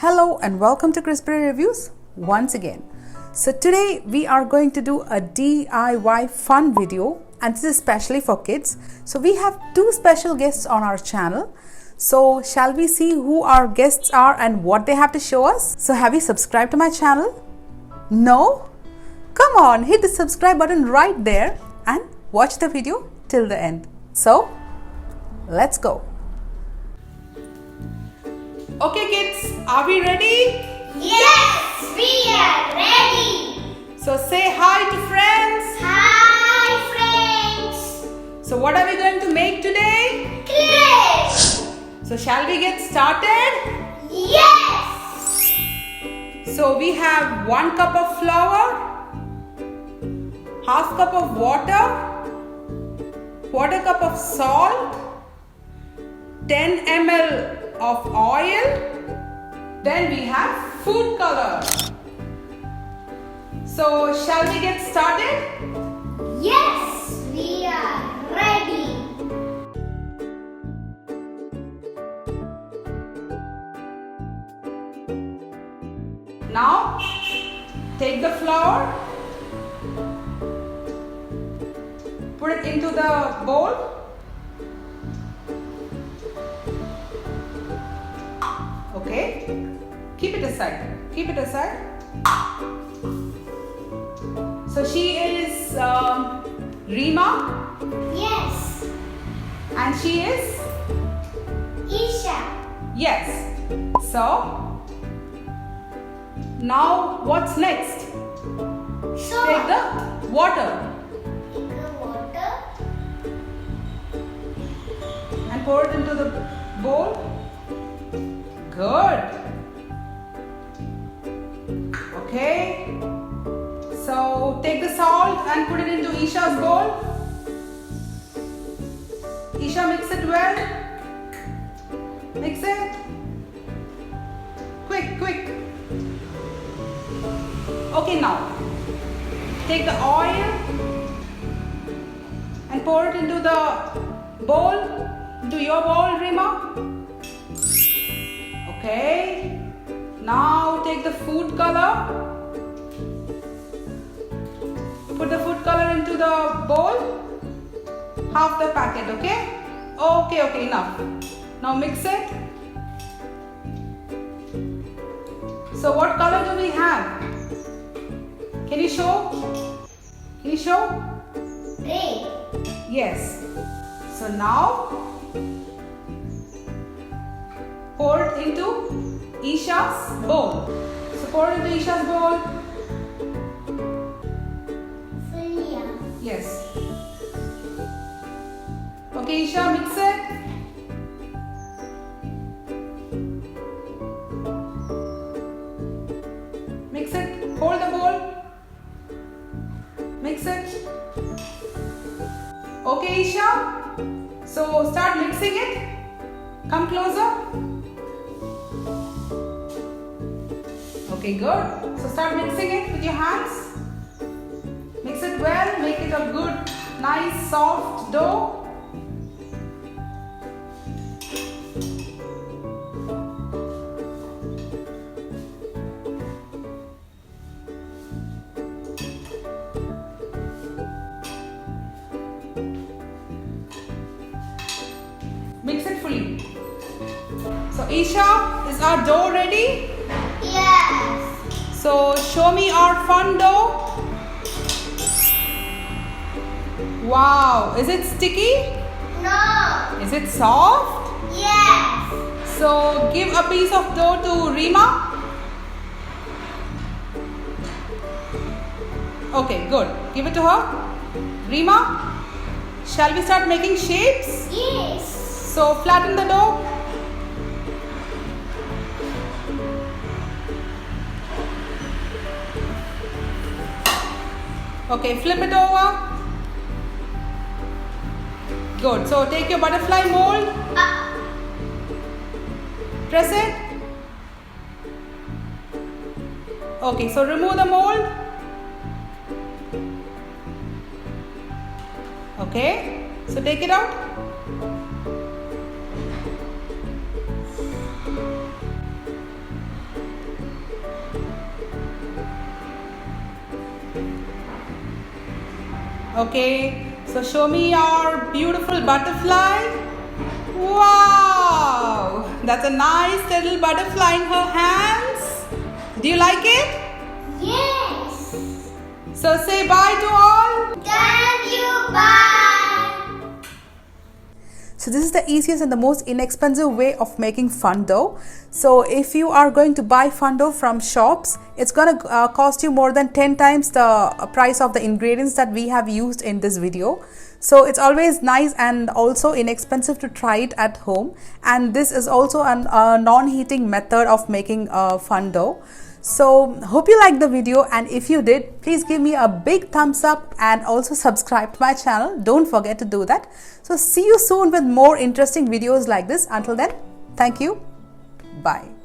Hello and welcome to Cryssberry Reviews once again. So today we are going to do a DIY fun video, and this is especially for kids. So we have two special guests on our channel. So shall we see who our guests are and what they have to show us? So have you subscribed to my channel? No? Come on, hit the subscribe button right there and watch the video till the end. So let's go. Okay kids, are we ready? Yes, we are ready. So say hi to friends. Hi friends. So what are we going to make today? Crisp. So shall we get started? Yes. So we have 1 cup of flour, half cup of water, quarter cup of salt, 10 ml of oil, then we have food color. So shall we get started? Yes, we are ready. Now take the flour, put it into the bowl. Okay, keep it aside. So she is Rima. Yes. And she is? Isha. Yes. So now what's next? So Take the water take the water. and pour it into the bowl. Good. Okay. So take the salt and put it into Isha's bowl. Isha, mix it well. Mix it. Quick. Okay, now take the oil and pour it into the bowl, into your bowl, Rima. Okay, now take the food color, put the food color into the bowl, half the packet, okay? Okay, enough. Now mix it. So what color do we have? Can you show? Red. Yes. So now pour it into Isha's bowl. So pour it into Isha's bowl. Fully up. Yes. Okay, Isha, mix it. Mix it. Hold the bowl. Mix it. Okay, Isha. So start mixing it. Come closer. Okay, good. So start mixing it with your hands. Mix it well. Make it a good, nice, soft dough. Mix it fully. So Isha, is our dough ready? Yes. So show me our fun dough. Wow, is it sticky? No. Is it soft? Yes. So give a piece of dough to Rima. Okay, good. Give it to her. Rima, shall we start making shapes? Yes. So flatten the dough. Okay, flip it over. Good. So take your butterfly mold. Press it. Okay, so remove the mold. Okay, so take it out. Okay, so show me your beautiful butterfly. Wow, that's a nice little butterfly in her hands. Do you like it? Yes. So say bye to all. Thank you. Bye. So this is the easiest and the most inexpensive way of making fun dough. So if you are going to buy fun dough from shops, it's going to cost you more than 10 times the price of the ingredients that we have used in this video. So it's always nice and also inexpensive to try it at home. And this is also a non-heating method of making fun dough. So hope you liked the video, and if you did, please give me a big thumbs up and also subscribe to my channel. Don't forget to do that. So see you soon with more interesting videos like this. Until then, thank you. Bye.